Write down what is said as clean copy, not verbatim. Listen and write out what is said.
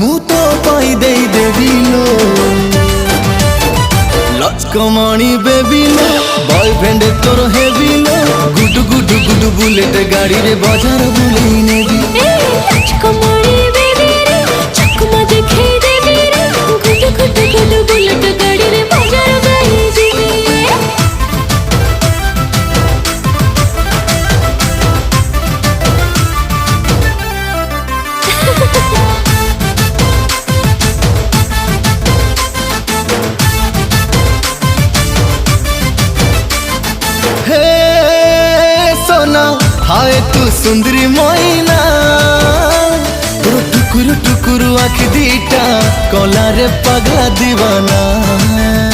मु तो पाई दे देवी लो लचकमणी बेबी लो बॉयफ्रेंड तोर हेवी लो गुडु गुडु गुडु बुलेट गाड़ी रे बाजार बुलेई नेबी लचकमणी बेबी रे चकमा देखै देबी रे गुडु गुडु गुडु बुलेट गाड़ी रे बाजार बुलेई देबी हाय तू सुंदरी मोइना तोर टुकुरु टुकुरु आँख दीटा कला रे पगला दीवाना।